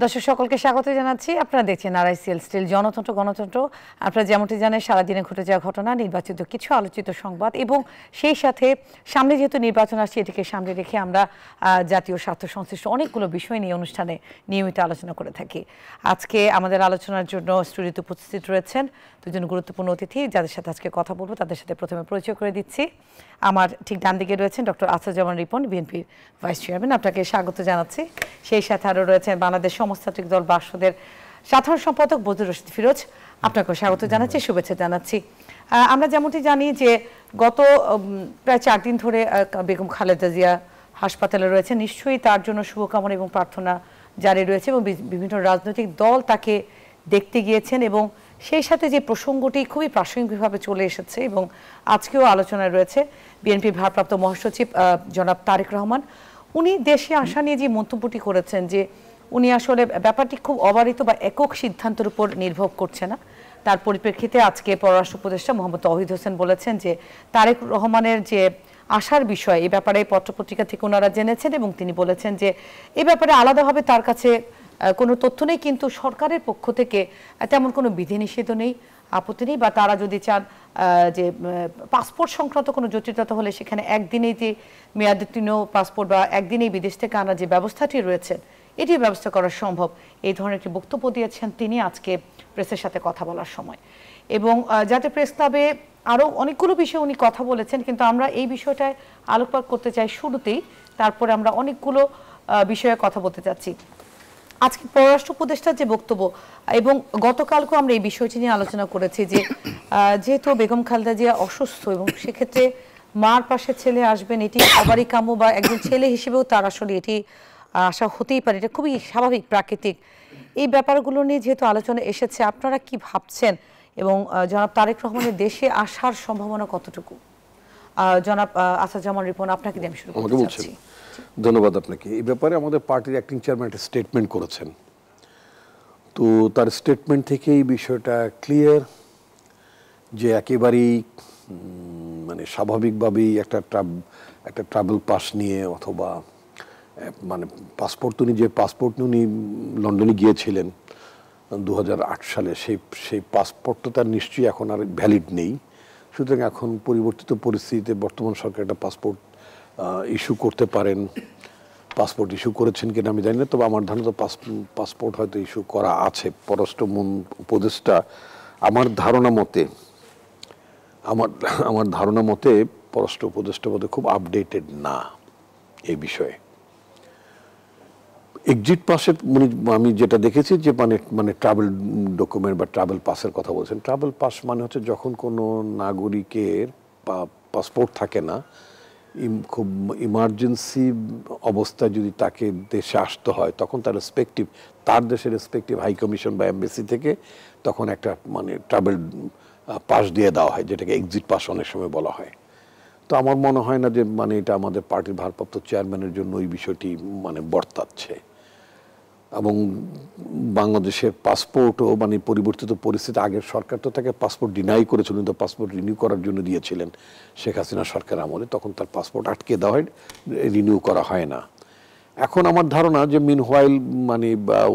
দর্শক সকলকে স্বাগত জানাচ্ছি। আপনারা দেখছেন আরআইসিএল স্টিল জনতন্ত্র গণতন্ত্র। আপনারা যেমনটি জানেন সারাদিনে ঘটে যাওয়া ঘটনা, নির্বাচিত কিছু আলোচিত সংবাদ এবং সেই সাথে সামনে যেহেতু নির্বাচন আসছে এটিকে সামনে রেখে আমরা জাতীয় স্বার্থ সংশ্লিষ্ট অনেকগুলো বিষয় নিয়ে অনুষ্ঠানে নিয়মিত আলোচনা করে থাকি। আজকে আমাদের আলোচনার জন্য স্টুডিওতে উপস্থিত রয়েছেন দুজন গুরুত্বপূর্ণ অতিথি যাদের সাথে আজকে কথা বলবো। তাদের সাথে প্রথমে পরিচয় করে দিচ্ছি। আমার ঠিক ডান দিকে রয়েছেন ডক্টর আসাদুজ্জামান রিপন, বিএনপির ভাইস চেয়ারম্যান, আপনাকে স্বাগত জানাচ্ছি। সেই সাথে আরও রয়েছেন বাংলাদেশ সমাজতান্ত্রিক দল বাসদের সাধারণ সম্পাদক বজলুর রশিদ ফিরোজ, আপনাকেও স্বাগত জানাচ্ছি, শুভেচ্ছা জানাচ্ছি। আমরা যেমনটি জানি যে গত প্রায় 4 দিন ধরে বেগম খালেদা জিয়া হাসপাতালে রয়েছে, নিশ্চয়ই তার জন্য শুভকামনা এবং প্রার্থনা জারি রয়েছে এবং বিভিন্ন রাজনৈতিক দল তাকে দেখতে গিয়েছেন এবং সেই সাথে যে প্রসঙ্গটি খুবই প্রাসঙ্গিকভাবে চলে এসেছে এবং আজকেও আলোচনায় রয়েছে বিএনপির ভারপ্রাপ্ত মহাসচিব জনাব তারেক রহমান। উনি দেশে আসা নিয়ে যে মন্তব্যটি করেছেন যে উনি আসলে ব্যাপারটি খুব অবারিত বা একক সিদ্ধান্তের উপর নির্ভর করছে না, তার পরিপ্রেক্ষিতে আজকে পররাষ্ট্র উপদেষ্টা মোহাম্মদ তৌহিদ হোসেন বলেছেন যে তারেক রহমানের যে আসার বিষয় এই ব্যাপারে পত্রপত্রিকা থেকে ওনারা জেনেছেন এবং তিনি বলেছেন যে এই ব্যাপারে আলাদাভাবে তার কাছে কোনো তথ্য নেই, কিন্তু সরকারের পক্ষ থেকে তেমন কোনো বিধিনিষেধ নেই, আপত্তি নেই, বা তারা যদি চান যে পাসপোর্ট সংক্রান্ত কোনো জটিলতা হলে সেখানে একদিনেই যে মেয়াদোত্তীর্ণ পাসপোর্ট বা একদিনেই বিদেশ থেকে আনার যে ব্যবস্থাটি রয়েছে এটি ব্যবস্থা করা সম্ভব, এই ধরনের একটি বক্তব্য দিয়েছেন তিনি আজকে প্রেসের সাথে কথা বলার সময়। এবং জাতীয় প্রেস ক্লাবে আরও অনেকগুলো বিষয়ে উনি কথা বলেছেন, কিন্তু আমরা এই বিষয়টায় আলোকপাত করতে চাই শুরুতেই, তারপরে আমরা অনেকগুলো বিষয়ে কথা বলতে চাচ্ছি। আজকে পররাষ্ট্র উপদেষ্টার যে বক্তব্য এবং গতকালকেও আমরা এই বিষয়টি নিয়ে আলোচনা করেছি যে যেহেতু বেগম খালেদা জিয়া অসুস্থ এবং সেক্ষেত্রে মার পাশে ছেলে আসবেন এটি সবারই কাম্য, বা একজন ছেলে হিসেবেও তার আসলে এটি আশা হতেই পারে, এটা খুবই স্বাভাবিক প্রাকৃতিক। এই ব্যাপারগুলো নিয়ে যেহেতু আলোচনা এসেছে, আপনারা কি ভাবছেন এবং জনাব তারেক রহমানের দেশে আসার সম্ভাবনা কতটুকু? জনাব আসাদুজ্জামান রিপন, আপনাকে দিয়ে আমি শুরু করতে চাচ্ছি। ধন্যবাদ আপনাকে। এই ব্যাপারে আমাদের পার্টির অ্যাক্টিং চেয়ারম্যান একটা স্টেটমেন্ট করেছেন, তো তার স্টেটমেন্ট থেকে এই বিষয়টা ক্লিয়ার যে একেবারেই মানে স্বাভাবিকভাবেই একটা ট্রাভেল পাস নিয়ে অথবা মানে পাসপোর্ট, উনি যে পাসপোর্ট নিয়ে উনি লন্ডনে গিয়েছিলেন 2008 সালে, সেই পাসপোর্টটা তার নিশ্চয়ই এখন আর ভ্যালিড নেই। সুতরাং এখন পরিবর্তিত পরিস্থিতিতে বর্তমান সরকার একটা পাসপোর্ট ইস্যু করতে পারেন। পাসপোর্ট ইস্যু করেছেন কিনা আমি জানি না, তবে আমার ধারণা তো পাসপোর্ট হয়তো ইস্যু করা আছে। পররাষ্ট্র উপদেষ্টা আমার ধারণা মতে পররাষ্ট্র উপদেষ্টা বোধহয় খুব আপডেটেড না এই বিষয়ে। এক্সিট পাসের আমি যেটা দেখেছি যে মানে ট্রাভেল ডকুমেন্ট বা ট্রাভেল পাসের কথা বলছেন। ট্রাভেল পাস মানে হচ্ছে যখন কোনো নাগরিকের পাসপোর্ট থাকে না, খুব ইমার্জেন্সি অবস্থায় যদি তাকে দেশে আসতে হয় তখন তার দেশের রেসপেক্টিভ হাই কমিশন বা এমবেসি থেকে তখন একটা মানে ট্রাভেল পাস দিয়ে দেওয়া হয়, যেটাকে এক্সিট পাস অনেক সময় বলা হয়। তো আমার মনে হয় না যে মানে এটা আমাদের পার্টির ভারপ্রাপ্ত চেয়ারম্যানের জন্য ওই বিষয়টি মানে বর্তাচ্ছে। এবং বাংলাদেশের পাসপোর্টও মানে পরিবর্তিত পরিস্থিতি, আগের সরকার তো তাকে পাসপোর্ট ডিনাই করেছিল, তো পাসপোর্ট রিনিউ করার জন্য দিয়েছিলেন শেখ হাসিনা সরকার আমলে, তখন তার পাসপোর্ট আটকে দেওয়া হয়, রিনিউ করা হয় না। এখন আমার ধারণা যে মিনহোয়াইল মানে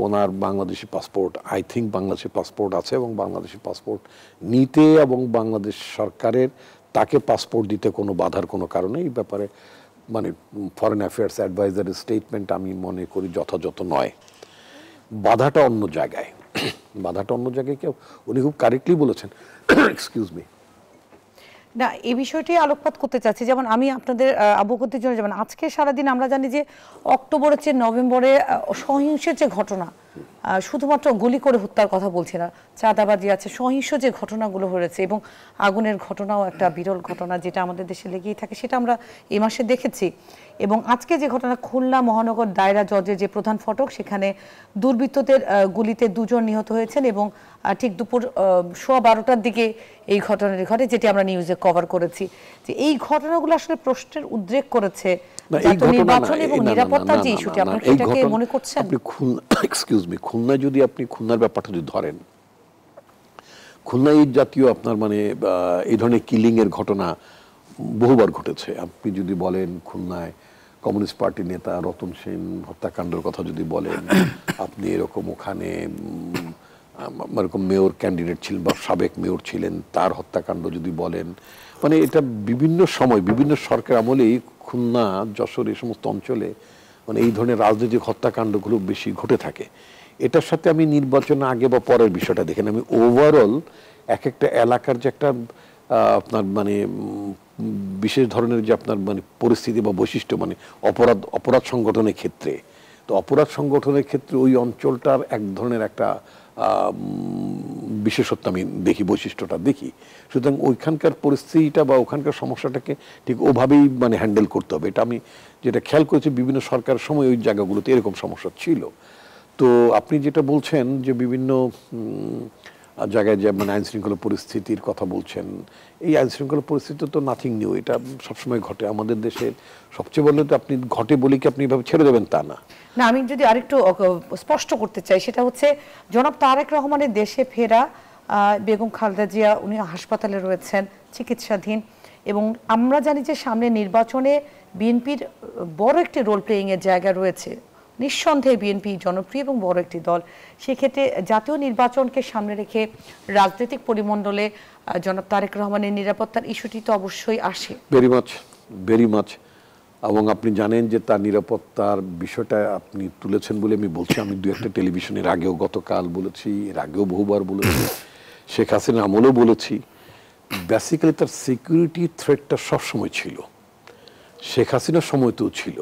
ওনার Bangladeshi passport, I think Bangladeshi passport আছে এবং বাংলাদেশি পাসপোর্ট নিতে এবং বাংলাদেশ সরকারের তাকে পাসপোর্ট দিতে কোনো বাধার কোনো কারণে এই ব্যাপারে মানে ফরেন অ্যাফেয়ার্স অ্যাডভাইজারের স্টেটমেন্ট আমি মনে করি যথাযথ নয়। বাধাটা অন্য জায়গায়, কেউ উনি খুব কারেক্টলি বলেছেন। Excuse me. না, এই বিষয়টি আলোকপাত করতে চাচ্ছি। যেমন আমি আপনাদের অবগতির জন্য, যেমন আজকে সারাদিন আমরা জানি যে অক্টোবরের চেয়ে নভেম্বরে সহিংসের যে ঘটনা, শুধুমাত্র গুলি করে হত্যার কথা বলছি না, চাঁদাবাজি আছে, সহিংস যে ঘটনাগুলো হয়েছে এবং আগুনের ঘটনাও একটা বিরল ঘটনা যেটা আমাদের দেশে লেগেই থাকে, সেটা আমরা এই মাসে দেখেছি। এবং আজকে যে ঘটনা, খুলনা মহানগর দায়রা জজের যে প্রধান ফটক, সেখানে দুর্বৃত্তদের গুলিতে 2 জন নিহত হয়েছেন এবং ঠিক দুপুর 12:15টার দিকে এই ঘটনাটি ঘটে, যেটি আমরা নিউজে কভার করেছি। যে এই ঘটনাগুলো আসলে প্রশ্নের উদ্রেক করেছে নির্বাচন এবং নিরাপত্তার যে ইস্যুটি, আপনি এটাকে মনে করছেন? খুলনায় যদি আপনি খুলনার ব্যাপারটা যদি ধরেন, খুলনায় এই জাতীয় আপনার মানে এই ধরনের কিলিং এর ঘটনা বহুবার ঘটেছে। আপনি যদি বলেন খুলনায় কমিউনিস্ট পার্টির নেতা রতন সেন হত্যাকাণ্ডের কথা যদি বলেন, আপনি এরকম ওখানে এরকম মেয়র ক্যান্ডিডেট ছিলেন বা সাবেক মেয়র ছিলেন, তার হত্যাকাণ্ড যদি বলেন, মানে এটা বিভিন্ন সময় বিভিন্ন সরকার আমলেই খুলনা, যশোর এই সমস্ত অঞ্চলে মানে এই ধরনের রাজনৈতিক হত্যাকাণ্ডগুলো বেশি ঘটে থাকে। এটার সাথে আমি নির্বাচন আগে বা পরের বিষয়টা দেখেন, আমি ওভারঅল এক একটা এলাকার যে একটা আপনার মানে বিশেষ ধরনের যে আপনার মানে পরিস্থিতি বা বৈশিষ্ট্য, মানে অপরাধ সংগঠনের ক্ষেত্রে, তো অপরাধ সংগঠনের ক্ষেত্রে ওই অঞ্চলটার এক ধরনের একটা বিশেষত্ব আমি দেখি, বৈশিষ্ট্যটা দেখি। সুতরাং ওইখানকার পরিস্থিতিটা বা ওখানকার সমস্যাটাকে ঠিক ওভাবেই মানে হ্যান্ডেল করতে হবে। এটা আমি যেটা খেয়াল করেছি বিভিন্ন সরকারের সময় ওই জায়গাগুলোতে এরকম সমস্যা ছিল। তো আপনি যেটা বলছেন যে বিভিন্ন জায়গায় যে মানে আইন শৃঙ্খলা পরিস্থিতির কথা বলছেন, এই আইন শৃঙ্খলা পরিস্থিতি তো নাথিং নিউ, এটা সবসময় ঘটে আমাদের দেশে। সবচেয়ে বললে তো আপনি ঘটে বলি কি আপনি এভাবে ছেড়ে দেবেন তা না। না, আমি যদি আরেকটু স্পষ্ট করতে চাই, সেটা হচ্ছে জনাব তারেক রহমানের দেশে ফেরা, বেগম খালেদা জিয়া উনি হাসপাতালে রয়েছেন চিকিৎসাধীন, এবং আমরা জানি যে সামনে নির্বাচনে বিএনপির বড় একটি রোল প্লেয়িং এর জায়গা রয়েছে। নিঃসন্দেহে বিএনপি জনপ্রিয় এবং বড় একটি দল। সেক্ষেত্রে জাতীয় নির্বাচনকে সামনে রেখে রাজনৈতিক পরিমণ্ডলে জনাব তারেক রহমানের নিরাপত্তার ইস্যুটি তো অবশ্যই আসে। Very much. এবং আপনি জানেন যে তার নিরাপত্তার বিষয়টা আপনি তুলেছেন বলে আমি বলছি, আমি দু একটা টেলিভিশনের আগেও গতকাল বলেছি, এর আগেও বহুবার বলেছি, শেখ হাসিনার আমলেও বলেছি। বেসিক্যালি তার সিকিউরিটি থ্রেটটা সবসময় ছিল, শেখ হাসিনার সময়তেও ছিল,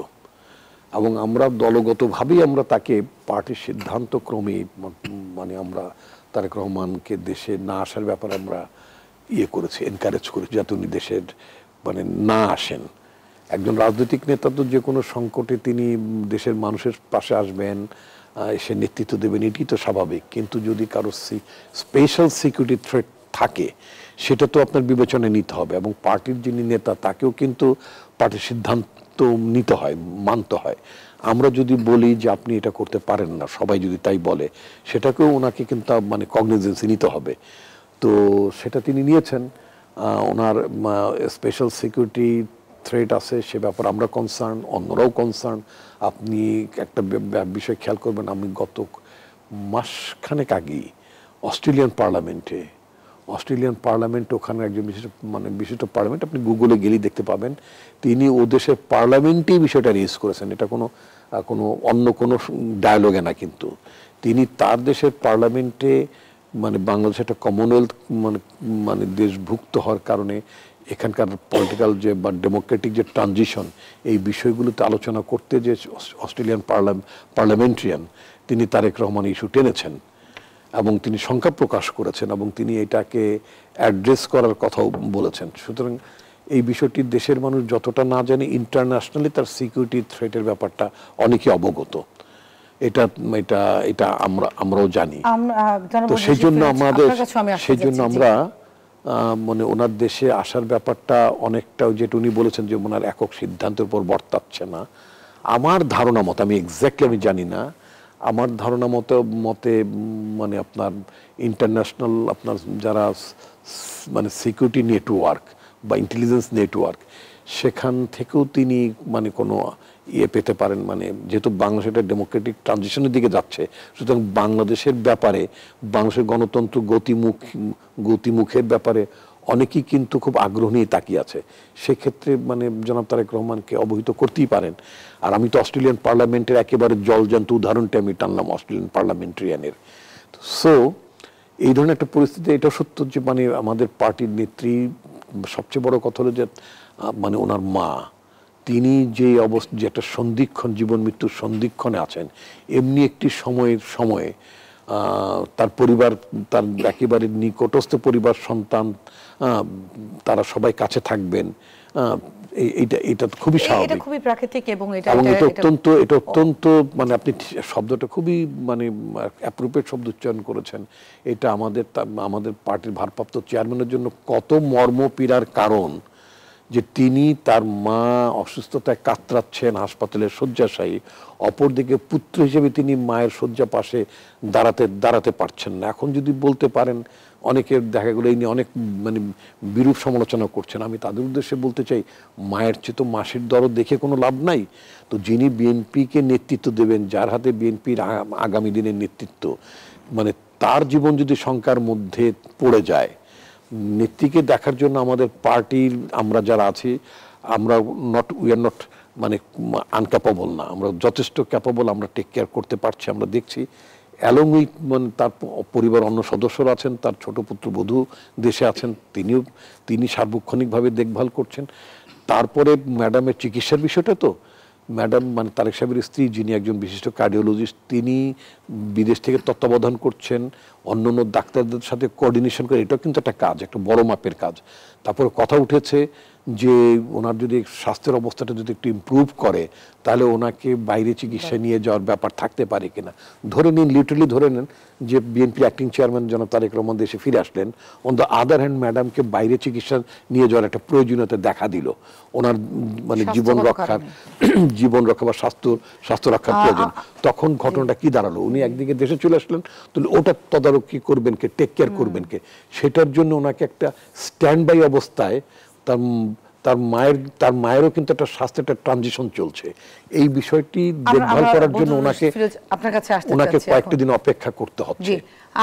এবং আমরা দলগতভাবেই আমরা তাকে পার্টির সিদ্ধান্ত ক্রমে মানে আমরা তারেক রহমানকে দেশে না আসার ব্যাপারে আমরা করেছি, এনকারেজ করেছি যাতে উনি দেশের মানে না আসেন। একজন রাজনৈতিক নেতা তো যে কোনো সংকটে তিনি দেশের মানুষের পাশে আসবেন, এসে নেতৃত্ব দেবেন, এটি তো স্বাভাবিক। কিন্তু যদি কারো স্পেশাল সিকিউরিটি থ্রেট থাকে সেটা তো আপনার বিবেচনায় নিতে হবে, এবং পার্টির যিনি নেতা তাকেও কিন্তু পার্টির সিদ্ধান্ত নিতে হয়, মানতে হয়। আমরা যদি বলি যে আপনি এটা করতে পারেন না, সবাই যদি তাই বলে, সেটাকেও ওনাকে কিন্তু মানে কগনিজেন্সি নিতে হবে। তো সেটা তিনি নিয়েছেন। ওনার স্পেশাল সিকিউরিটি থ্রেট আছে, সে ব্যাপারে আমরা কনসার্ন, অন্যরাও কনসার্ন। আপনি একটা বিষয় খেয়াল করবেন, আমি গত মাসখানেক আগেই অস্ট্রেলিয়ান পার্লামেন্ট ওখানে একজন বিশিষ্ট পার্লামেন্ট, আপনি গুগলে গেলেই দেখতে পাবেন, তিনি ও দেশের পার্লামেন্টেই বিষয়টা রেজ করেছেন। এটা কোনো অন্য কোনো ডায়ালগে না, কিন্তু তিনি তার দেশের পার্লামেন্টে মানে বাংলাদেশ একটা কমনওয়েলথ মানে দেশভুক্ত হওয়ার কারণে এখানকার পলিটিক্যাল যে বা ডেমোক্রেটিক যে ট্রানজিশন, এই বিষয়গুলোতে আলোচনা করতে যে অস্ট্রেলিয়ান পার্লামেন্টারিয়ান তিনি তারেক রহমান ইস্যু টেনেছেন এবং তিনি সংখ্যা প্রকাশ করেছেন এবং তিনি এটাকে অ্যাড্রেস করার কথাও বলেছেন। সুতরাং এই বিষয়টি দেশের মানুষ যতটা না জানে, ইন্টারন্যাশনালি তার সিকিউরিটি থ্রেটের ব্যাপারটা অনেকে অবগত। এটা আমরাও জানি। তো সেই জন্য আমরা মানে ওনার দেশে আসার ব্যাপারটা অনেকটা, যেটা উনি বলেছেন যে ওনার একক সিদ্ধান্তের উপর বর্তাচ্ছে না। আমার ধারণা মতে, আমি এক্স্যাক্টলি আমি জানি না, আমার ধারণা মতে মানে আপনার ইন্টারন্যাশনাল আপনার যারা মানে সিকিউরিটি নেটওয়ার্ক বা ইন্টেলিজেন্স নেটওয়ার্ক, সেখান থেকেও তিনি মানে কোনো পেতে পারেন। মানে যেহেতু বাংলাদেশ একটা ডেমোক্রেটিক ট্রানজিশনের দিকে যাচ্ছে, সুতরাং বাংলাদেশের ব্যাপারে, বাংলাদেশের গণতন্ত্র গতিমুখের ব্যাপারে অনেকেই কিন্তু খুব আগ্রহ নিয়ে তাকিয়ে আছে। সেক্ষেত্রে মানে জনাব তারেক রহমানকে অবহিত করতেই পারেন। আর আমি তো অস্ট্রেলিয়ান পার্লামেন্টের একেবারে জলজান্ত উদাহরণটা আমি টানলাম অস্ট্রেলিয়ান পার্লামেন্টারিয়ানের। সো এই ধরনের একটা পরিস্থিতি, এটা সত্য যে মানে আমাদের পার্টির নেত্রী, সবচেয়ে বড় কথা হলো যে মানে ওনার মা, তিনি যে যে একটা সন্ধিক্ষণ, জীবন মৃত্যুর সন্ধিক্ষণে আছেন, এমনি একটি সময়ে তার পরিবার, তার একেবারে নিকটস্থ পরিবার, সন্তান, তারা সবাই কাছে থাকবেন, এটা খুবই স্বাভাবিক, খুবই প্রাকৃতিক, এবং এটা অত্যন্ত মানে আপনি শব্দটা খুবই মানে অ্যাপ্রোপ্রিয়েট শব্দ উচ্চারণ করেছেন। এটা আমাদের পার্টির ভারপ্রাপ্ত চেয়ারম্যানের জন্য কত মর্মপীড়ার কারণ যে তিনি তার মা অসুস্থতায় কাতরাচ্ছেন হাসপাতালের শয্যাশায়ী, অপরদিকে পুত্র হিসেবে তিনি মায়ের শয্যা পাশে দাঁড়াতে পারছেন না। এখন যদি বলতে পারেন, অনেকের দেখা গেলো এই নিয়ে অনেক মানে বিরূপ সমালোচনা করছেন, আমি তাদের উদ্দেশ্যে বলতে চাই মায়ের চেয়ে তো মাসির দরদ দেখে কোনো লাভ নাই। তো যিনি বিএনপিকে নেতৃত্ব দেবেন, যার হাতে বিএনপির আগামী দিনের নেতৃত্ব, মানে তার জীবন যদি শঙ্কার মধ্যে পড়ে যায়, নেত্রীকে দেখার জন্য আমাদের পার্টির আমরা যারা আছি, আমরা উই আর নট মানে আনক্যাপেবল না, আমরা যথেষ্ট ক্যাপেবল, আমরা টেক কেয়ার করতে পারছি। আমরা দেখছি অ্যালং উইথ মানে তার পরিবার অন্য সদস্যরা আছেন, তার ছোট পুত্রবধূ দেশে আছেন, তিনি সার্বক্ষণিকভাবে দেখভাল করছেন। তারপরে ম্যাডামের চিকিৎসার বিষয়টা, তো ম্যাডাম মানে তারেক সাহেবের স্ত্রী, যিনি একজন বিশিষ্ট কার্ডিওলজিস্ট, তিনি বিদেশ থেকে তত্ত্বাবধান করছেন, অন্য অন্য ডাক্তারদের সাথে কোঅর্ডিনেশন করে, এটাও কিন্তু একটা কাজ, একটা বড় মাপের কাজ। তারপরে কথা উঠেছে যে ওনার যদি স্বাস্থ্যের অবস্থাটা যদি একটু ইমপ্রুভ করে, তাহলে ওনাকে বাইরে চিকিৎসা নিয়ে যাওয়ার ব্যাপার থাকতে পারে কিনা। ধরে নিন, লিটারালি ধরে নেন যে বিএনপি অ্যাক্টিং চেয়ারম্যান জনাব তারেক রহমান দেশে ফিরে আসলেন, অন দ্য আদার হ্যান্ড ম্যাডামকে বাইরে চিকিৎসা নিয়ে যাওয়ার একটা প্রয়োজনীয়তা দেখা দিল, ওনার মানে জীবন রক্ষা বা স্বাস্থ্য রক্ষার প্রয়োজন। তখন ঘটনাটা কি দাঁড়ালো? উনি একদিকে দেশে চলে আসলেন, তাহলে ওটা তদারকি করবেন কে, টেক কেয়ার করবেন কে? সেটার জন্য ওনাকে একটা স্ট্যান্ড বাই অবস্থায়, তার মায়েরও কিন্তু একটা স্বাস্থ্যের একটা ট্রানজিশন চলছে, এই বিষয়টি দেখভাল করার জন্য ওনাকে কয়েকটা দিন অপেক্ষা করতে হচ্ছে।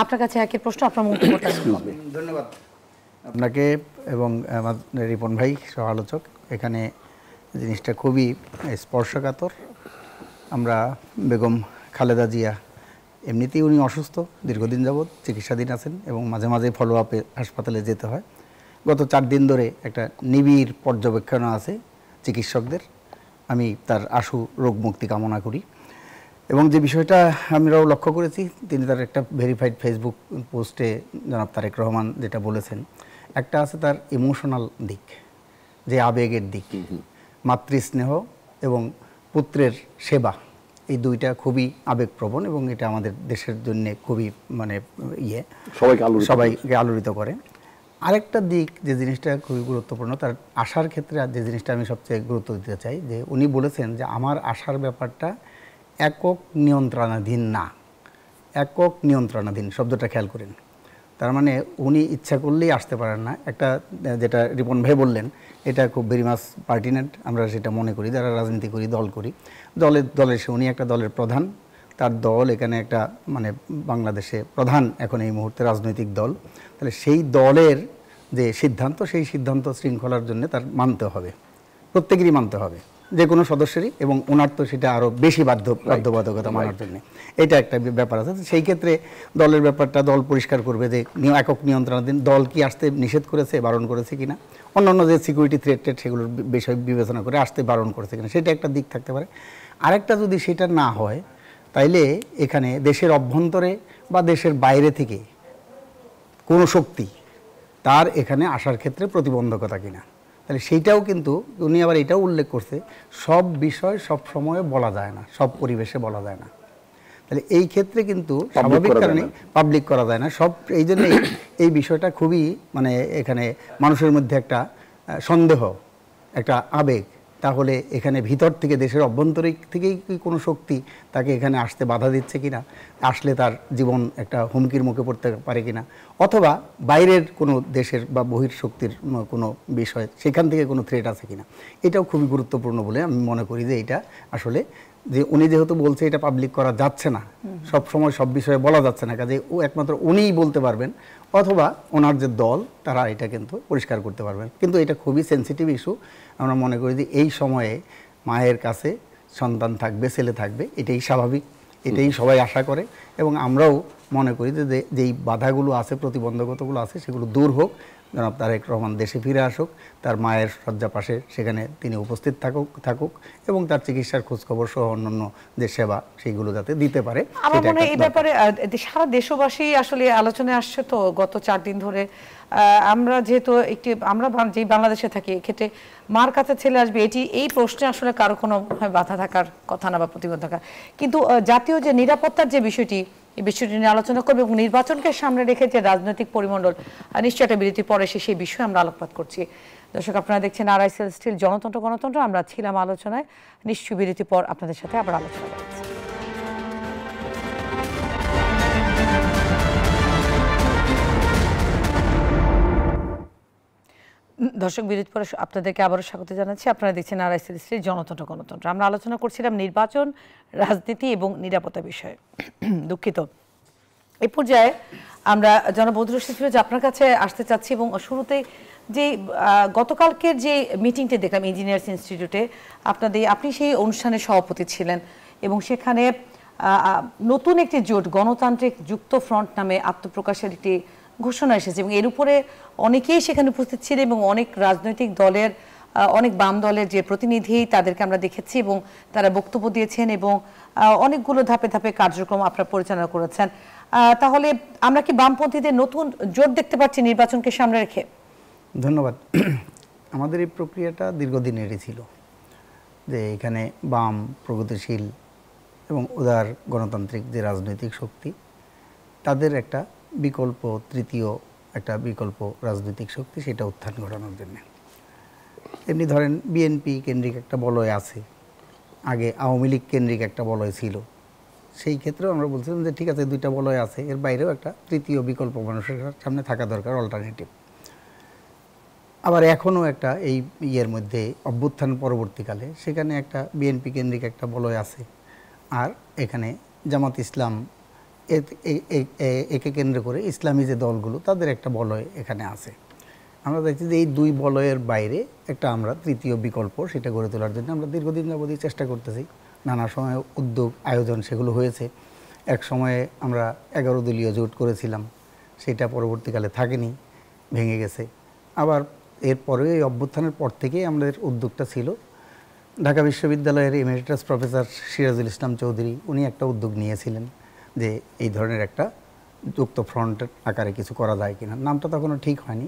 আপনার কাছে একই প্রশ্ন, আপনার মন্তব্যটা। ধন্যবাদ আপনাকে এবং রিপন ভাই সহ আলোচক। এখানে জিনিসটা খুবই স্পর্শকাতর। আমরা বেগম খালেদা জিয়া এমনিতেই উনি অসুস্থ, দীর্ঘদিন যাবৎ চিকিৎসাধীন আছেন এবং মাঝে মাঝে ফলো আপে হাসপাতালে যেতে হয়। গত 4 দিন ধরে একটা নিবিড় পর্যবেক্ষণ আছে চিকিৎসকদের। আমি তার আশু রোগ মুক্তি কামনা করি। এবং যে বিষয়টা আমরাও লক্ষ্য করেছি, তিনি তার একটা ভেরিফাইড ফেসবুক পোস্টে জনাব তারেক রহমান যেটা বলেছেন, একটা আছে তার ইমোশনাল দিক, যে আবেগের দিক, মাতৃস্নেহ এবং পুত্রের সেবা, এই দুইটা খুবই আবেগপ্রবণ এবং এটা আমাদের দেশের জন্য খুবই মানে সবাইকে আলোড়িত করে। আরেকটা দিক যে জিনিসটা খুবই গুরুত্বপূর্ণ, তার আশার ক্ষেত্রে যে জিনিসটা আমি সবচেয়ে গুরুত্ব দিতে চাই, যে উনি বলেছেন যে আমার আশার ব্যাপারটা একক নিয়ন্ত্রণাধীন না। একক নিয়ন্ত্রণাধীন শব্দটা খেয়াল করেন, তার মানে উনি ইচ্ছা করলেই আসতে পারেন না। একটা যেটা রিপন ভাই বললেন, এটা খুব ভেরি মাস পার্টিনেন্ট, আমরা সেটা মনে করি যারা রাজনীতি করি, দল করি, দলের উনি একটা দলের প্রধান, তার দল এখানে একটা মানে বাংলাদেশে প্রধান এখন এই মুহূর্তে রাজনৈতিক দল। তাহলে সেই দলের যে সিদ্ধান্ত, সেই সিদ্ধান্ত শৃঙ্খলার জন্য তার মানতে হবে, প্রত্যেকেরই মানতে হবে, যে কোনো সদস্যেরই, এবং ওনার তো সেটা আরও বেশি বাধ্যবাধকতা মানার জন্য, এটা একটা ব্যাপার আছে। সেই ক্ষেত্রে দলের ব্যাপারটা দল পরিষ্কার করবে যে একক নিয়ন্ত্রণাধীন, দল কি আসতে নিষেধ করেছে, বারণ করেছে কিনা, অন্যান্য যে সিকিউরিটি থ্রেট সেগুলোর বিষয় বিবেচনা করে আসতে বারণ করেছে কিনা, সেটা একটা দিক থাকতে পারে। আরেকটা যদি সেটা না হয়, তাইলে এখানে দেশের অভ্যন্তরে বা দেশের বাইরে থেকে কোনো শক্তি তার এখানে আসার ক্ষেত্রে প্রতিবন্ধকতা কিনা, তাহলে সেইটাও কিন্তু উনি আবার এটাও উল্লেখ করছে, সব বিষয় সব সময়ে বলা যায় না, সব পরিবেশে বলা যায় না। তাহলে এই ক্ষেত্রে কিন্তু স্বাভাবিক কারণে পাবলিক করা যায় না সব। এই জন্যই এই বিষয়টা খুবই মানে এখানে মানুষের মধ্যে একটা সন্দেহ, একটা আবেগ, তাহলে এখানে ভিতর থেকে দেশের অভ্যন্তরিক থেকেই কি কোনো শক্তি তাকে এখানে আসতে বাধা দিচ্ছে কিনা, আসলে তার জীবন একটা হুমকির মুখে পড়তে পারে কিনা, অথবা বাইরের কোনো দেশের বা বহির্শক্তির কোনো বিষয়, সেখান থেকে কোনো থ্রেট আছে কিনা, এটাও খুবই গুরুত্বপূর্ণ বলে আমি মনে করি। যে এটা আসলে যে উনি যেহেতু বলছে এটা পাবলিক করা যাচ্ছে না, সব সময় সব বিষয়ে বলা যাচ্ছে না, কাজে ও একমাত্র উনিই বলতে পারবেন, অথবা ওনার যে দল তারা এটা কিন্তু পরিষ্কার করতে পারবেন। কিন্তু এটা খুবই সেন্সিটিভ ইস্যু। আমরা মনে করি যে এই সময়ে মায়ের কাছে সন্তান থাকবে, ছেলে থাকবে, এটাই স্বাভাবিক, এটাই সবাই আশা করে, এবং আমরাও মনে করি যে যেই বাধাগুলো আছে, প্রতিবন্ধকতাগুলো আছে, সেগুলো দূর হোক, জনাব তারেক রহমান দেশে ফিরে আসুক, তার মায়ের শয্যা পাশে সেখানে তিনি উপস্থিত থাকুক এবং তার চিকিৎসার খোঁজখবর সহ অন্যান্য যে সেবা সেইগুলো যাতে দিতে পারে। আমার মনে হয় এই ব্যাপারে সারা দেশবাসী আসলে আলোচনায় আসছে। তো গত 4 দিন ধরে আমরা যেহেতু আমরা যেই বাংলাদেশে থাকি, এক্ষেত্রে মার কাছে ছেলে আসবে, এই প্রশ্নে আসলে কারো কোনো বাধা থাকার কথা না বা প্রতিবন্ধকতা, কিন্তু জাতীয় যে নিরাপত্তার যে বিষয়টি, এই বিষয়টি নিয়ে আলোচনা করবে এবং নির্বাচনকে সামনে রেখে যে রাজনৈতিক পরিমণ্ডল নিশ্চয়ই একটা বিরতি পরে সেই বিষয়ে আমরা আলোকপাত করছি। দর্শক, আপনারা দেখছেন আরআইএসএল স্টিল জনতন্ত্র গণতন্ত্র। আমরা ছিলাম আলোচনায়, নিশ্চয় বিরতি পর আপনাদের সাথে আবার আলোচনা করছি। দর্শক, বিরতি পরে আপনাদেরকে আবারও স্বাগত জানাচ্ছি। আপনারা দেখছেন আরআইএসএল স্টিল জনতন্ত্র গণতন্ত্র। আমরা আলোচনা করছিলাম নির্বাচন, রাজনীতি এবং নিরাপত্তা বিষয়ে। দুঃখিত, এই পর্যায়ে আমরা জনাব বদরুল রশীদ ফিরোজ আপনার কাছে আসতে চাচ্ছি এবং শুরুতে যে গতকালকের যে মিটিংটি দেখলাম ইঞ্জিনিয়ার্স ইনস্টিটিউটে, আপনি সেই অনুষ্ঠানের সভাপতি ছিলেন এবং সেখানে নতুন একটি জোট গণতান্ত্রিক যুক্ত ফ্রন্ট নামে আত্মপ্রকাশের একটি ঘোষণা এসেছে এবং এর উপরে অনেকেই সেখানে উপস্থিত ছিলেন এবং অনেক রাজনৈতিক দলের, অনেক বাম দলের যে প্রতিনিধি তাদেরকে আমরা দেখেছি এবং তারা বক্তব্য দিয়েছেন এবং অনেকগুলো ধাপে ধাপে কার্যক্রম আপনারা পরিচালনা করেছেন। তাহলে আমরা কি বামপন্থীদের নতুন জোট দেখতে পাচ্ছি নির্বাচনকে সামনে রেখে? ধন্যবাদ। আমাদের এই প্রক্রিয়াটা দীর্ঘদিনেরই ছিল, যে এখানে বাম, প্রগতিশীল এবং উদার গণতান্ত্রিক যে রাজনৈতিক শক্তি, তাদের একটা বিকল্প, তৃতীয় একটা বিকল্প রাজনৈতিক শক্তি, সেটা উত্থান ঘটানোর জন্য। এমনি ধরেন বিএনপি কেন্দ্রিক একটা বলয় আছে, আগে আওয়ামী লীগ কেন্দ্রিক একটা বলয় ছিল। সেই ক্ষেত্রেও আমরা বলছিলাম যে ঠিক আছে, দুইটা বলয় আছে, এর বাইরেও একটা তৃতীয় বিকল্প মানুষের সামনে থাকা দরকার, অল্টারনেটিভ। আবার এখনও একটা এই ইয়ের মধ্যে অভ্যুত্থান পরবর্তীকালে সেখানে একটা বিএনপি কেন্দ্রিক একটা বলয় আছে, আর এখানে জামাত ইসলাম একে কেন্দ্র করে ইসলামী যে দলগুলো, তাদের একটা বলয় এখানে আছে। আমরা দেখছি যে এই দুই বলয়ের বাইরে একটা আমরা তৃতীয় বিকল্প, সেটা গড়ে তোলার জন্য আমরা দীর্ঘদিন যাবতীয় চেষ্টা করতেছি। নানা সময় উদ্যোগ, আয়োজন সেগুলো হয়েছে। এক সময়ে আমরা 11 দলীয় জোট করেছিলাম, সেটা পরবর্তীকালে থাকেনি, ভেঙে গেছে। আবার এরপরে এই অভ্যুত্থানের পর থেকেই আমাদের উদ্যোগটা ছিল, ঢাকা বিশ্ববিদ্যালয়ের এমেরিটাস প্রফেসর সিরাজুল ইসলাম চৌধুরী, উনি একটা উদ্যোগ নিয়েছিলেন যে এই ধরনের একটা যুক্ত ফ্রন্টের আকারে কিছু করা যায় কিনা। নামটা তখনও ঠিক হয়নি।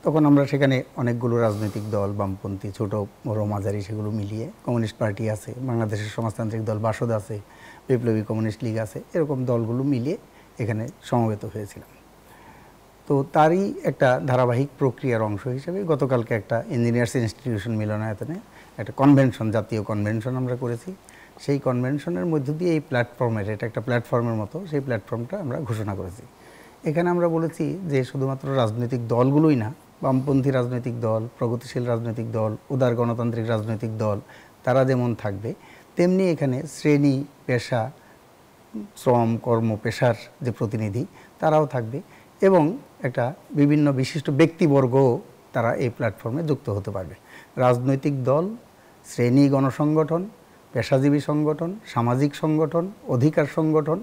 তখন আমরা সেখানে অনেকগুলো রাজনৈতিক দল, বামপন্থী, ছোট বড় মাঝারি, সেগুলো মিলিয়ে, কমিউনিস্ট পার্টি আছে, বাংলাদেশের সমাজতান্ত্রিক দল বাসদ আছে, বিপ্লবী কমিউনিস্ট লীগ আছে, এরকম দলগুলো মিলিয়ে এখানে সমবেত হয়েছিলাম। তো তারই একটা ধারাবাহিক প্রক্রিয়ার অংশ হিসেবে গতকালকে একটা ইঞ্জিনিয়ার্স ইনস্টিটিউশন মিলনায়তনে একটা কনভেনশন, জাতীয় কনভেনশন আমরা করেছি। সেই কনভেনশনের মধ্য দিয়ে এই প্ল্যাটফর্মের, এটা একটা প্ল্যাটফর্মের মতো, সেই প্ল্যাটফর্মটা আমরা ঘোষণা করেছি। এখানে আমরা বলেছি যে শুধুমাত্র রাজনৈতিক দলগুলোই না, বামপন্থী রাজনৈতিক দল, প্রগতিশীল রাজনৈতিক দল, উদার গণতান্ত্রিক রাজনৈতিক দল, তারা যেমন থাকবে, তেমনি এখানে শ্রেণী, পেশা, শ্রম, কর্ম, পেশার যে প্রতিনিধি, তারাও থাকবে এবং একটা বিভিন্ন বিশিষ্ট ব্যক্তিবর্গও তারা এই প্ল্যাটফর্মে যুক্ত হতে পারবে। রাজনৈতিক দল, শ্রেণী গণসংগঠন, পেশাজীবী সংগঠন, সামাজিক সংগঠন, অধিকার সংগঠন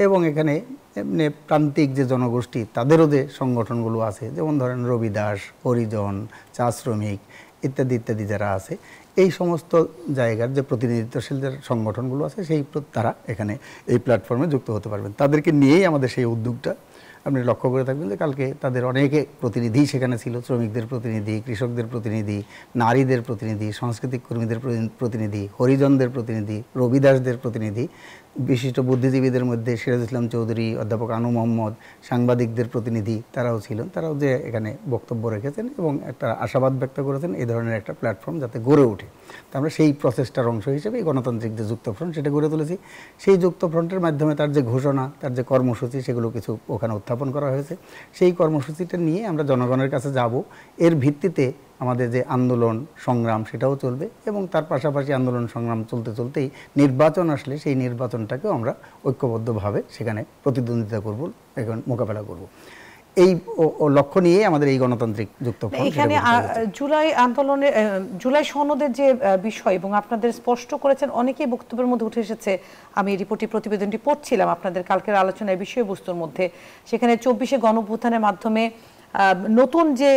এবং এখানে এমনি প্রান্তিক যে জনগোষ্ঠী, তাদেরও যে সংগঠনগুলো আছে, যেমন ধরেন রবিদাস, হরিজন, চা শ্রমিক ইত্যাদি ইত্যাদি যারা আছে, এই সমস্ত জায়গার যে প্রতিনিধিত্বশীল যে সংগঠনগুলো আছে, তারা এখানে এই প্ল্যাটফর্মে যুক্ত হতে পারবেন। তাদেরকে নিয়েই আমাদের সেই উদ্যোগটা। আপনি লক্ষ্য করে থাকবেন যে কালকে তাদের অনেকে প্রতিনিধি সেখানে ছিল, শ্রমিকদের প্রতিনিধি, কৃষকদের প্রতিনিধি, নারীদের প্রতিনিধি, সাংস্কৃতিক কর্মীদের প্রতিনিধি, হরিজনদের প্রতিনিধি, রবিদাসদের প্রতিনিধি, বিশিষ্ট বুদ্ধিজীবীদের মধ্যে সিরাজ ইসলাম চৌধুরী, অধ্যাপক আনু মোহাম্মদ, সাংবাদিকদের প্রতিনিধি, তারাও ছিলেন। তারাও যে এখানে বক্তব্য রেখেছেন এবং একটা আশাবাদ ব্যক্ত করেছেন এই ধরনের একটা প্ল্যাটফর্ম যাতে গড়ে ওঠে। তো আমরা সেই প্রসেসটার অংশ হিসেবে এই গণতান্ত্রিক যে যুক্ত ফ্রন্ট, সেটা গড়ে তুলেছি। সেই যুক্ত ফ্রন্টের মাধ্যমে তার যে ঘোষণা, তার যে কর্মসূচি, সেগুলো কিছু ওখানে উত্থাপন করা হয়েছে। সেই কর্মসূচিটা নিয়ে আমরা জনগণের কাছে যাব। এর ভিত্তিতে আমাদের যে আন্দোলন সংগ্রাম, সেটাও চলবে এবং তার পাশাপাশি আন্দোলন সংগ্রাম চলতে চলতেই নির্বাচন আসলে সেই নির্বাচনটাকেও আমরা ঐক্যবদ্ধভাবে সেখানে প্রতিদ্বন্দ্বিতা করব, এখন মোকাবেলা করব। এই লক্ষ্য নিয়ে আমাদের এই গণতান্ত্রিক যুক্ত ফ্রন্ট। এখানে জুলাই আন্দোলনের, জুলাই সনদের যে বিষয় এবং আপনাদের স্পষ্ট করেছেন, অনেকেই বক্তব্যের মধ্যে উঠে এসেছে। আমি প্রতিবেদনটি পড়ছিলাম আপনাদের কালকের আলোচনার বিষয়বস্তুর মধ্যে, সেখানে 24শে গণঅভ্যুত্থানের মাধ্যমে নতুন যে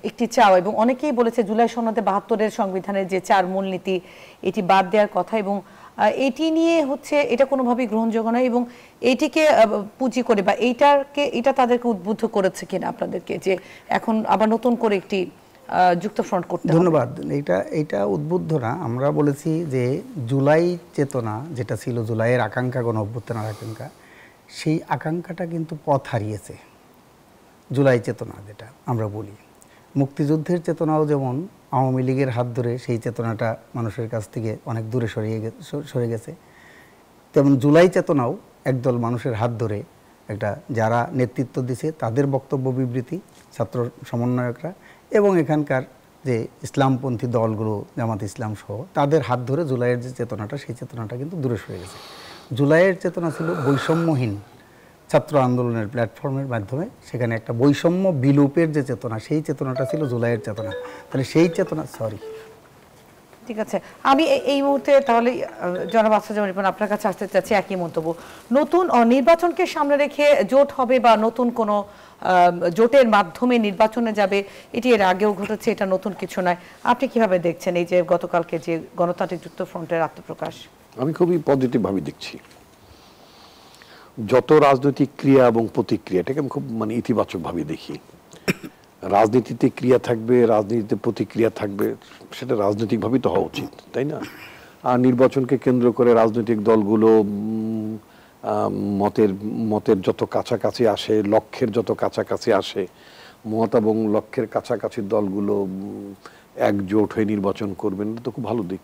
একটি চাওয়া, এবং অনেকেই বলেছে জুলাই সনদে 72-এর সংবিধানের যে 4 মূলনীতি, এটি বাদ দেওয়ার কথা এবং এটি নিয়ে হচ্ছে এটা কোনোভাবেই গ্রহণযোগ্য নয় এবং এইটিকে পুঁজি করে বা এটা তাদেরকে উদ্বুদ্ধ করেছে কিনা আপনাদেরকে যে এখন আবার নতুন করে একটি যুক্ত ফ্রন্ট করতে হবে? ধন্যবাদ। এটা উদ্বুদ্ধ না, আমরা বলেছি যে জুলাই চেতনা যেটা ছিল, জুলাইয়ের আকাঙ্ক্ষা, গণ অভ্যুত্থানের আকাঙ্ক্ষা, সেই আকাঙ্ক্ষাটা কিন্তু পথ হারিয়েছে। জুলাই চেতনা যেটা আমরা বলি, মুক্তিযুদ্ধের চেতনাও যেমন আওয়ামী লীগের হাত ধরে সেই চেতনাটা মানুষের কাছ থেকে অনেক দূরে সরে গেছে, তেমন জুলাই চেতনাও একদল মানুষের হাত ধরে একটা যারা নেতৃত্ব দিছে তাদের বক্তব্য বিবৃতি, ছাত্র সমন্বয়করা এবং এখানকার যে ইসলামপন্থী দলগুলো জামাত ইসলাম সহ তাদের হাত ধরে জুলাইয়ের যে চেতনাটা সেই চেতনাটা কিন্তু দূরে সরে গেছে। জুলাইয়ের চেতনা ছিল বৈষম্যহীন ছাত্র আন্দোলনের প্ল্যাটফর্মের মাধ্যমে সেখানে একটা বৈষম্য বিলোপের যে চেতনা সেই চেতনাটা ছিল জুলাইয়ের চেতনা। তাহলে সেই চেতনা ঠিক আছে, আমি এই মুহূর্তে তাহলে জনাব আফসার রিপন আপনার কাছে আসতে চাচ্ছি একই মন্তব্য। নতুন নির্বাচনকে সামনে রেখে জোট হবে বা নতুন কোনো জোটের মাধ্যমে নির্বাচনে যাবে, এটি এর আগেও ঘটেছে, এটা নতুন কিছু নয়। আপনি কিভাবে দেখছেন এই যে গতকালকে যে গণতান্ত্রিক যুক্ত ফ্রন্টের আত্মপ্রকাশ? আমি খুবই পজিটিভ ভাবে দেখছি। যত রাজনৈতিক ক্রিয়া এবং প্রতিক্রিয়া এটাকে আমি খুব ইতিবাচক ভাবে দেখি। রাজনীতিতে ক্রিয়া থাকবে, রাজনীতিতে প্রতিক্রিয়া থাকবে, সেটা রাজনৈতিকভাবেই তো হওয়া উচিত, তাই না? আর নির্বাচনকে কেন্দ্র করে রাজনৈতিক দলগুলো মতের যত কাছাকাছি আসে, লক্ষ্যের যত কাছাকাছি আসে, মত এবং লক্ষ্যের কাছাকাছি দলগুলো একজোট হয়ে নির্বাচন করবেন, এটা তো খুব ভালো দিক,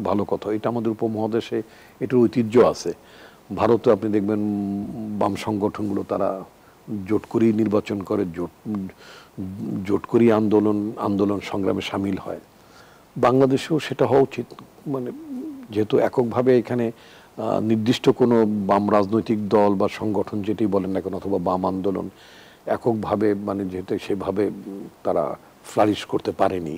ভালো কথা। এটা আমাদের উপমহাদেশে এটার ঐতিহ্য আছে। ভারতে আপনি দেখবেন বাম সংগঠনগুলো তারা জোট করেই নির্বাচন করে, জোট করেই আন্দোলন সংগ্রামে সামিল হয়। বাংলাদেশেও সেটা হওয়া উচিত। যেহেতু এককভাবে এখানে নির্দিষ্ট কোনো বাম রাজনৈতিক দল বা সংগঠন যেটি বলেন না কেন, অথবা বাম আন্দোলন এককভাবে যেহেতু সেভাবে তারা ফ্লারিশ করতে পারেনি,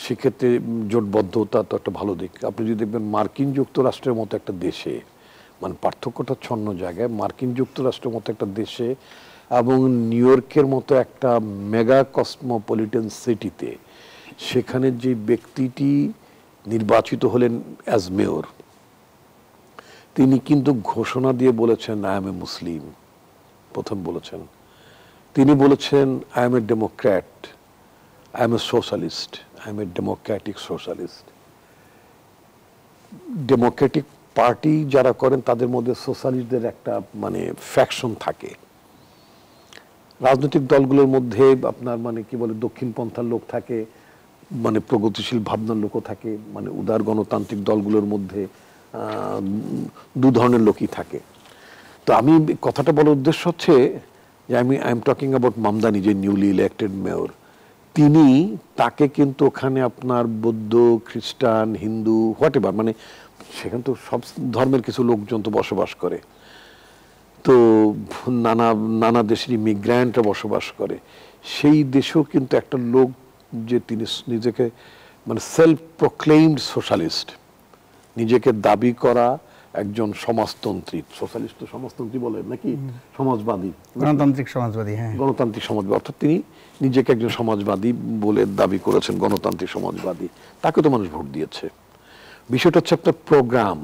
সেক্ষেত্রে জোটবদ্ধতা তো একটা ভালো দিক। আপনি যদি দেখবেন মার্কিন যুক্তরাষ্ট্রের মতো একটা দেশে, পার্থক্যটা ছন্ন জায়গায়, মার্কিন যুক্তরাষ্ট্রের মতো একটা দেশে এবং নিউ ইয়র্কের মতো একটা মেগা কসমোপলিটন সিটিতে, সেখানে যে ব্যক্তিটি নির্বাচিত হলেন অ্যাজ মেয়র, তিনি কিন্তু ঘোষণা দিয়ে বলেছেন আই এম এ মুসলিম। প্রথম বলেছেন, তিনি বলেছেন I M A Democrat, I M A socialist, I M a democratic socialist. Democratic party যারা করেন তাদের মধ্যে সোশ্যালিস্টদের একটা ফ্যাকশন থাকে। রাজনৈতিক দলগুলোর মধ্যে আপনার কি বলে দক্ষিণপন্থার লোক থাকে, প্রগতিশীল ভাবনার লোকও থাকে, উদার গণতান্ত্রিক দলগুলোর মধ্যে দু ধরনের লোকই থাকে। তো আমি কথাটা বলার উদ্দেশ্য হচ্ছে যে I am talking about Mamdani, যে নিউলি ইলেক্টেড মেয়র। তাকে কিন্তু ওখানে আপনার বৌদ্ধ, খ্রিস্টান, হিন্দু, হোয়াট এভার, সেখানে তো সব ধর্মের কিছু লোকজন তো বসবাস করে, তো নানা দেশের ইমিগ্র্যান্টরা বসবাস করে। সেই দেশেও কিন্তু একটা লোক যে তিনি নিজেকে সেলফ প্রোক্লেইমড সোশ্যালিস্ট, নিজেকে দাবি করা একজন সমাজতন্ত্রী, সোশ্যালিস্ট তো সমাজতন্ত্রী বলে নাকি, সমাজবাদী, গণতান্ত্রিক সমাজবাদী, হ্যাঁ গণতান্ত্রিক সমাজবাদী, অর্থাৎ তিনি নিজেকে একজন সমাজবাদী বলে দাবি করেছেন, গণতান্ত্রিক সমাজবাদী। তাকে তো মানুষ ভোট দিয়েছে। বিষয়টা হচ্ছে আপনার program,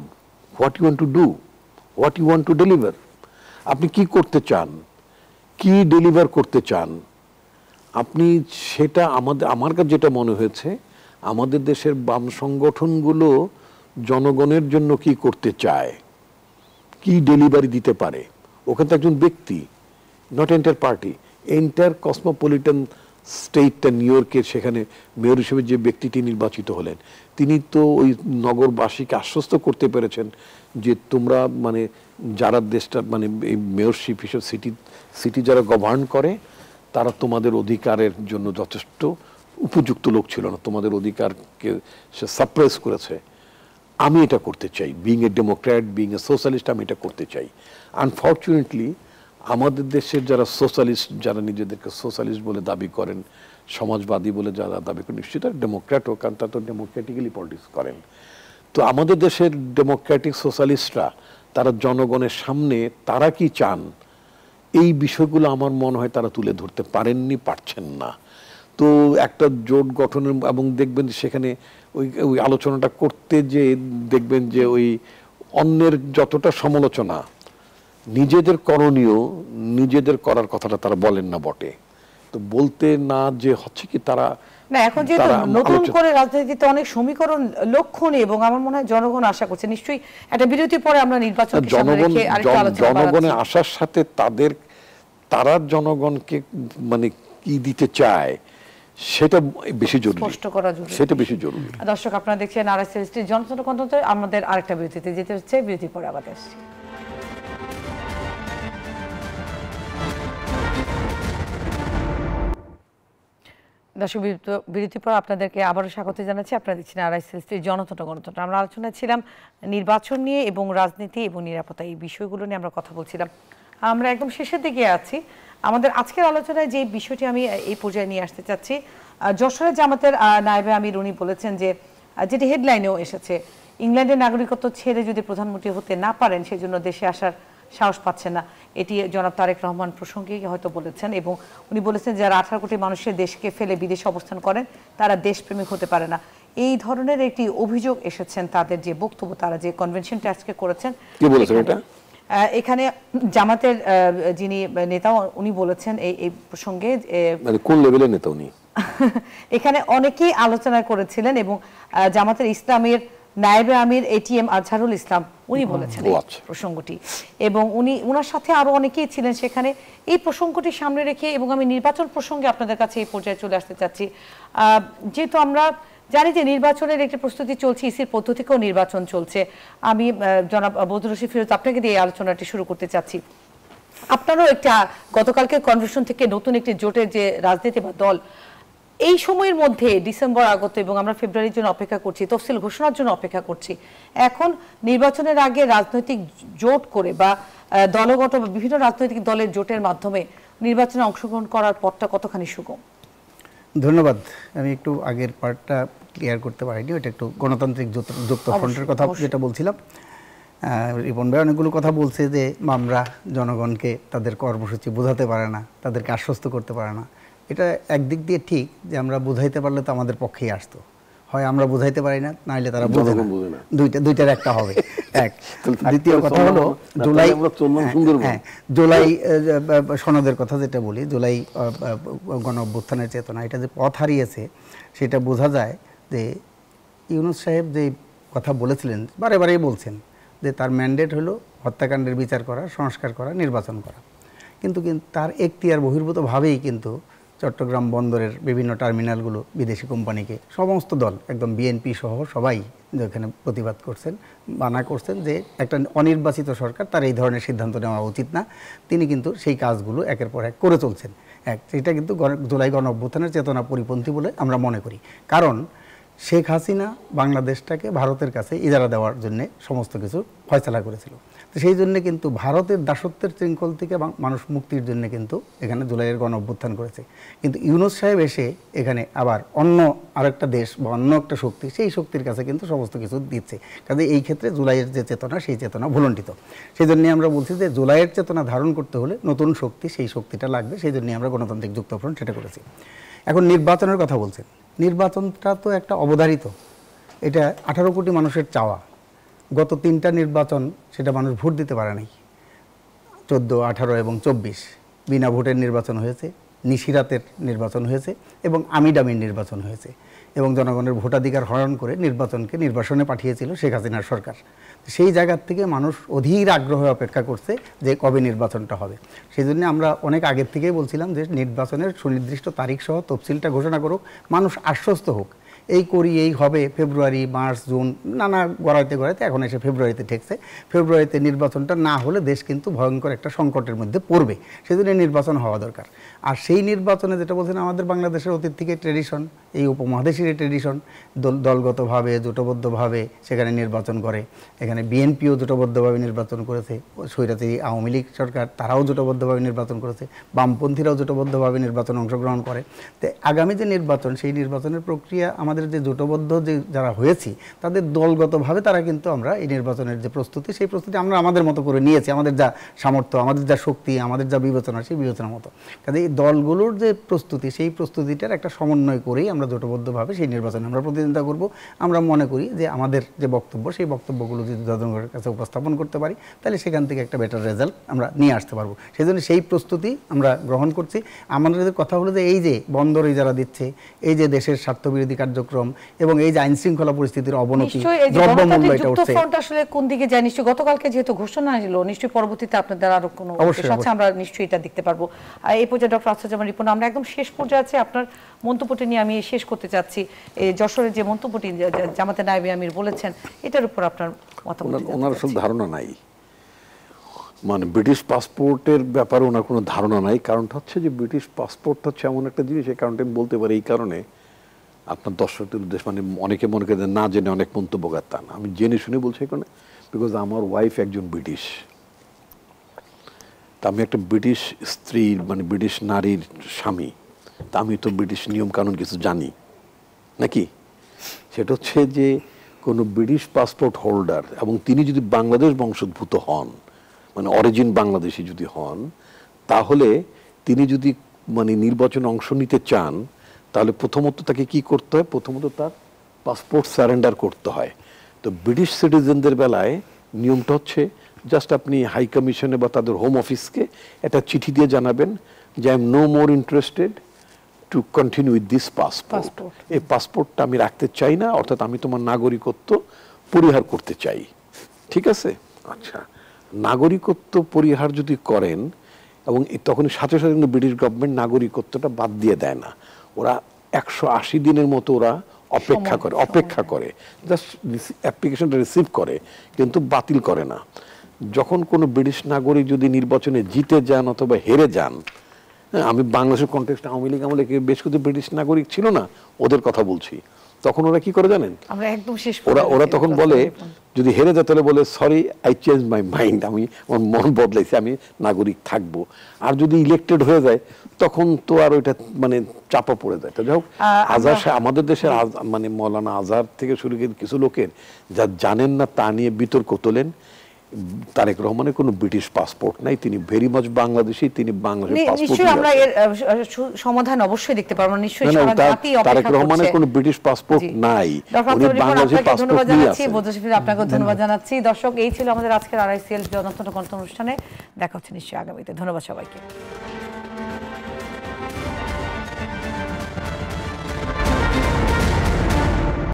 what you want to do, what you want to deliver. আপনি কি করতে চান, কি ডেলিভার করতে চান আপনি, সেটা আমার কাছে যেটা মনে হয়েছে, আমাদের দেশের বাম সংগঠনগুলো জনগণের জন্য কি করতে চায়, কি ডেলিভারি দিতে পারে। ওখানে তো একজন ব্যক্তি, not entire party, entire cosmopolitan স্টেটটা নিউ ইয়র্কের, সেখানে মেয়র হিসেবে যে ব্যক্তিটি নির্বাচিত হলেন, তিনি তো ওই নগরবাসীকে আশ্বস্ত করতে পেরেছেন যে তোমরা যারা দেশটা এই মেয়রশিপ হিসেবে সিটি যারা গভর্ন করে, তারা তোমাদের অধিকারের জন্য যথেষ্ট উপযুক্ত লোক ছিল না, তোমাদের অধিকারকে সে সাপ্রেস করেছে। আমি এটা করতে চাই, being a Democrat, being a socialist, আমি এটা করতে চাই। আনফর্চুনেটলি আমাদের দেশের যারা সোশ্যালিস্ট, যারা নিজেদেরকে সোশ্যালিস্ট বলে দাবি করেন, সমাজবাদী বলে যারা দাবি করেন, নিশ্চিত ডেমোক্র্যাটও, কারণ তারা তো ডেমোক্রেটিক্যালি পলিটিক্স করেন। তো আমাদের দেশের ডেমোক্রেটিক সোশ্যালিস্টরা তারা জনগণের সামনে তারা কি চান, এই বিষয়গুলো আমার মনে হয় তারা তুলে ধরতে পারেননি, পারছেন না। তো একটা জোট গঠনের, এবং দেখবেন সেখানে ওই আলোচনাটা করতে যে দেখবেন যে ওই অন্যের যতটা সমালোচনা, নিজেদের করণীয়, নিজেদের করার কথাটা তারা বলেন না বটে। তো বলতে না যে হচ্ছে কি তারা না, এখন যে নতুন করে রাজনীতিতে অনেক সমীকরণ লক্ষণীয়, এবং আমার মনে হয় জনগণ আশা করছে নিশ্চয়ই একটা বিরতির পরে আমরা নির্বাচন জনগণের আশার সাথে তারা জনগণকে কি দিতে চায় সেটা বেশি জরুরি, স্পষ্ট করা জরুরি, সেটা বেশি জরুরি। দর্শক আপনারা দেখছেন আরএসএল স্টিল জনতন্ত্র কণ্ঠে। আমাদের আরেকটা বিরতিতে যেতে হচ্ছে, বিরতির পরে আবার আসছি। দর্শক বিরতির পর আপনাদেরকে আবারও স্বাগত জানাচ্ছি। আপনারা দেখছেন আরএসএল স্টিল জনতন্ত্র গণতন্ত্র। আমরা আলোচনা ছিলাম নির্বাচন নিয়ে এবং রাজনীতি এবং নিরাপত্তা, এই বিষয়গুলো নিয়ে আমরা কথা বলছিলাম। আমরা একদম শেষের দিকে আছি। আমাদের আজকের আলোচনায় যে বিষয়টি আমি এই পর্যায়ে নিয়ে আসতে চাচ্ছি, যশোরের জামাতের নায়েবে আমির উনি বলেছেন যে, যেটি হেডলাইনেও এসেছে, ইংল্যান্ডের নাগরিকত্ব ছেড়ে যদি প্রধানমন্ত্রী হতে না পারেন সেজন্য দেশে আসার সাহস পাচ্ছেন না। এটি জনাব তারেক রহমান প্রসঙ্গে হয়তো বলেছেন, এবং উনি বলেছেন যারা 18 কোটি মানুষের দেশকে ফেলে বিদেশে অবস্থান করেন তারা দেশপ্রেমিক হতে পারে না। এই ধরনের একটি অভিযোগ এসেছেন তাদের যে বক্তব্য, তারা যে কনভেনশনটা আজকে করেছেন। কি বলেছেন এটা? এখানে জামাতের যিনি নেতা উনি বলেছেন এই প্রসঙ্গে, মানে কোন লেভেলের নেতা উনি? এখানে অনেকেই আলোচনা করেছিলেন এবং জামাতের ইসলামের নায়েবে আমির এটিএম আজহারুল ইসলাম উনি বলেছেন এই প্রসঙ্গটি, এবং উনার সাথে আরো অনেকেই ছিলেন সেখানে। এই প্রসঙ্গটি সামনে রেখে এবং আমি নির্বাচন প্রসঙ্গে আপনাদের কাছে এই পর্যায়ে চলে আসতে চাচ্ছি। যেহেতু আমরা জানি যে নির্বাচনের একটি প্রস্তুতি চলছে, ইসির পক্ষ থেকেও নির্বাচন চলছে, আমি জনাব বদরুল রশিদ ফিরোজ আপনাকে দিয়ে এই আলোচনাটি শুরু করতে চাচ্ছি। আপনারও একটা গতকালকে কনভেনশন থেকে নতুন একটি জোটের যে রাজনীতি বা দল, এই সময়ের মধ্যে ডিসেম্বর আগত এবং আমরা ফেব্রুয়ারির জন্য অপেক্ষা করছি, তফসিল ঘোষণার জন্য অপেক্ষা করছি। এখন নির্বাচনের আগে রাজনৈতিক জোট করে বা দলগত বা বিভিন্ন রাজনৈতিক দলের জোটের মাধ্যমে নির্বাচনে অংশগ্রহণ করার পথটা কতখানি সুগম? ধন্যবাদ। আমি একটু আগের পার্টটা ক্লিয়ার করতে পারিনি, ওইটা একটু গণতান্ত্রিক যুক্ত ফ্রন্টের কথা যেটা বলছিলাম। রিপন ভাই অনেকগুলো কথা বলছে যে আমরা জনগণকে তাদের কর্মসূচি বোঝাতে পারে না, তাদেরকে আশ্বস্ত করতে পারে না। এটা একদিক দিয়ে ঠিক যে আমরা বুঝাইতে পারলে তো আমাদের পক্ষেই আসতো, হয় আমরা বুঝাইতে পারি না, নাইলে তারা বোঝে না, দুইটার একটা হবে। এক দ্বিতীয় কথা হলো জুলাই সনদের কথা যেটা বলি, জুলাই গণ অভ্যুত্থানের চেতনা, এটা যে পথ হারিয়েছে সেটা বোঝা যায় যে ইউনূস সাহেব যে কথা বলেছিলেন, বারে বারেই বলছেন যে তার ম্যান্ডেট হলো হত্যাকাণ্ডের বিচার করা, সংস্কার করা, নির্বাচন করা, কিন্তু তার এখতিয়ার বহির্ভূতভাবেই কিন্তু চট্টগ্রাম বন্দরের বিভিন্ন টার্মিনালগুলো বিদেশি কোম্পানিকে সমস্ত দল একদম বিএনপি সহ সবাই যেখানে প্রতিবাদ করছেন, মানা করছেন যে একটা অনির্বাচিত সরকার তার এই ধরনের সিদ্ধান্ত নেওয়া উচিত না, তিনি কিন্তু সেই কাজগুলো একের পর এক করে চলছেন। এটা কিন্তু জুলাই গণ অভ্যুত্থানের চেতনা পরিপন্থী বলে আমরা মনে করি, কারণ শেখ হাসিনা বাংলাদেশটাকে ভারতের কাছে ইজারা দেওয়ার জন্য সমস্ত কিছু ফয়সালা করেছিল। তো সেই জন্য কিন্তু ভারতের দাসত্বের শৃঙ্খল থেকে মানুষ মুক্তির জন্য কিন্তু এখানে জুলাইয়ের গণ অভ্যুত্থান করেছে। কিন্তু ইউনূস সাহেব এসে এখানে আবার অন্য আরেকটা দেশ বা অন্য একটা শক্তি, সেই শক্তির কাছে কিন্তু সমস্ত কিছু দিচ্ছে। কাজে এই ক্ষেত্রে জুলাইয়ের যে চেতনা, সেই চেতনা ভুলণ্ঠিত। সেই জন্যই আমরা বলছি যে জুলাইয়ের চেতনা ধারণ করতে হলে নতুন শক্তি, সেই শক্তিটা লাগবে। সেই জন্যই আমরা গণতান্ত্রিক যুক্তফ্রন্ট সেটা করেছি। এখন নির্বাচনের কথা বলছেন, নির্বাচনটা তো একটা অবধারিত, এটা 18 কোটি মানুষের চাওয়া। গত 3টা নির্বাচন সেটা মানুষ ভোট দিতে পারে নাই, 14, 18 এবং 24 বিনা ভোটের নির্বাচন হয়েছে, নিশিরাতের নির্বাচন হয়েছে এবং আমিডামির নির্বাচন হয়েছে, এবং জনগণের ভোটাধিকার হরণ করে নির্বাসনে পাঠিয়েছিল শেখ হাসিনার সরকার। সেই জায়গার থেকে মানুষ অধীর আগ্রহে অপেক্ষা করছে যে কবে নির্বাচনটা হবে। সেই জন্য আমরা অনেক আগের থেকেই বলছিলাম যে নির্বাচনের সুনির্দিষ্ট তারিখ সহ তফসিলটা ঘোষণা করুক, মানুষ আশ্বস্ত হোক, এই করি এই হবে, ফেব্রুয়ারি, মার্চ, জুন নানা গড়াইতে এখন এসে ফেব্রুয়ারিতে ঠেকছে। ফেব্রুয়ারিতে নির্বাচনটা না হলে দেশ কিন্তু ভয়ঙ্কর একটা সংকটের মধ্যে পড়বে, সেজন্য নির্বাচন হওয়া দরকার। আর সেই নির্বাচনে যেটা বলছেন, আমাদের বাংলাদেশের অতীত থেকে ট্রেডিশন, এই উপমহাদেশের ট্রেডিশন, দলগতভাবে জোটবদ্ধভাবে সেখানে নির্বাচন করে। এখানে বিএনপিও জোটবদ্ধভাবে নির্বাচন করেছে, স্বৈরাচারী আওয়ামী লীগ সরকার তারাও জোটবদ্ধভাবে নির্বাচন করেছে, বামপন্থীরাও জোটবদ্ধভাবে নির্বাচনে অংশগ্রহণ করে। তো আগামী যে নির্বাচন, সেই নির্বাচনের প্রক্রিয়া আমাদের যে জোটবদ্ধ যে যারা হয়েছি তাদের দলগতভাবে তারা কিন্তু আমরা এই নির্বাচনের যে প্রস্তুতি, সেই প্রস্তুতি আমরা আমাদের মতো করে নিয়েছি, আমাদের যা সামর্থ্য, আমাদের যা শক্তি, আমাদের যা বিবেচনা, সেই বিবেচনার মতো। কাজে এই দলগুলোর যে প্রস্তুতি, সেই প্রস্তুতিটার একটা সমন্বয় করেই আমরা জোটবদ্ধভাবে সেই নির্বাচনে আমরা প্রতিদ্বন্দ্বিতা করব। আমরা মনে করি যে আমাদের যে বক্তব্য, সেই বক্তব্যগুলো যদি জনগণের কাছে উপস্থাপন করতে পারি, তাহলে সেখান থেকে একটা বেটার রেজাল্ট আমরা নিয়ে আসতে পারবো। সেই জন্য সেই প্রস্তুতি আমরা গ্রহণ করছি। আমাদের কথা হলো যে এই যে বন্দর ইজারা দিচ্ছে, এই যে দেশের স্বার্থবিরোধী কার্যক্রম কার্যক্রম এবং এই যে আইন শৃঙ্খলা পরিস্থিতির অবনতি, নিশ্চয়ই এই যে দ্রব্যমূল্য গণতান্ত্রিক এটা যুক্ত উঠছে। ফ্রন্ট আসলে কোন দিকে যায় নিশ্চয়ই গতকালকে যেহেতু ঘোষণা এলো নিশ্চয়ই পরবর্তীতে আপনাদের আরো কোনো অবশ্যই, উদ্দেশ্য আছে, আমরা নিশ্চয়ই এটা দেখতে পারবো। এই পর্যায়ে ডক্টর আসাদুজ্জামান রিপন, আমরা একদম শেষ পর্যায়ে আছে, আপনার মন্তব্যটি নিয়ে আমি শেষ করতে চাচ্ছি। এই যশোরের যে মন্তব্যটি জামাতে নায়েবে আমির বলেছেন এটার উপর আপনার মতামত। ওনার আসলে ধারণা নাই, মানে ব্রিটিশ পাসপোর্টের ব্যাপারে ওনার কোনো ধারণা নাই। কারণটা হচ্ছে যে ব্রিটিশ পাসপোর্ট হচ্ছে এমন একটা জিনিস, এই কারণটা আমি বলতে পারি এই কারণে, আপনার দর্শকদের উদ্দেশ্য মানে অনেকে মনে করে না জেনে অনেক মন্তব্য করতেন, আমি জেনে শুনে বলছি এই কারণে বিকজ আমার ওয়াইফ একজন ব্রিটিশ, তা আমি একটা ব্রিটিশ স্ত্রীর মানে ব্রিটিশ নারীর স্বামী, তা আমি তো ব্রিটিশ নিয়ম কানুন কিছু জানি নাকি। সেটা হচ্ছে যে কোনো ব্রিটিশ পাসপোর্ট হোল্ডার এবং তিনি যদি বাংলাদেশ বংশোদ্ভূত হন, মানে অরিজিন বাংলাদেশি যদি হন, তাহলে তিনি যদি মানে নির্বাচনে অংশ নিতে চান তাহলে প্রথমত তাকে কি করতে হয়, প্রথমত তার পাসপোর্ট সারেন্ডার করতে হয়। তো ব্রিটিশ সিটিজেনদের বেলায় নিয়মটা হচ্ছে জাস্ট আপনি হাই কমিশনে বা তাদের হোম অফিসকে একটা চিঠি দিয়ে জানাবেন যে I am no more interested to continue with this passport, এই পাসপোর্টটা আমি রাখতে চাই না, অর্থাৎ আমি তোমার নাগরিকত্ব পরিহার করতে চাই। ঠিক আছে, আচ্ছা, নাগরিকত্ব পরিহার যদি করেন এবং তখন সাথে সাথে কিন্তু ব্রিটিশ গভর্নমেন্ট নাগরিকত্বটা বাদ দিয়ে দেয় না, ওরা 180 দিনের মতো ওরা অপেক্ষা করে জাস্ট অ্যাপ্লিকেশনটা রিসিভ করে কিন্তু বাতিল করে না। যখন কোনো ব্রিটিশ নাগরিক যদি নির্বাচনে জিতে যান অথবা হেরে যান, হ্যাঁ, আমি বাংলাদেশের কনটেক্সটে আওয়ামী লীগ আমলে বেশ কিছু ব্রিটিশ নাগরিক ছিল না, ওদের কথা বলছি, তখন ওরা কি করে জানেন, আমরা একদম শেষ ওরা তখন বলে যদি হেরে যায় তাহলে বলে sorry I change my mind, আমি আমার মন বদলাইছি, আমি নাগরিক থাকবো। আর যদি ইলেক্টেড হয়ে যায় তখন তো আর ওইটা মানে চাপা পড়ে যায়। তো যাই হোক, আজহার আমাদের দেশের মানে মৌলানা আজহার থেকে শুরু করে কিছু লোকের যা জানেন না তা নিয়ে বিতর্ক তোলেন। তারেক রহমানের কোনো ব্রিটিশ পাসপোর্ট নাই, তিনি ভেরি মাচ বাংলাদেশি, তিনি বাংলাদেশের পাসপোর্ট। নিশ্চয়ই আমরা এর সমাধান অবশ্যই দেখতে পারবো, নিশ্চয়ই সারা জাতি অপেক্ষা করছে। তারেক রহমানের কোনো ব্রিটিশ পাসপোর্ট নাই, উনি বাংলাদেশের পাসপোর্ট নিয়ে আছেন। বদরশিফির আপনাকে ধন্যবাদ জানাচ্ছি। দর্শক, এই ছিল আমাদের আজকের RICL জনতন্ত্র গণতন্ত্র অনুষ্ঠানে, দেখা হচ্ছে নিশ্চয়ই আগামীতে। ধন্যবাদ সবাইকে।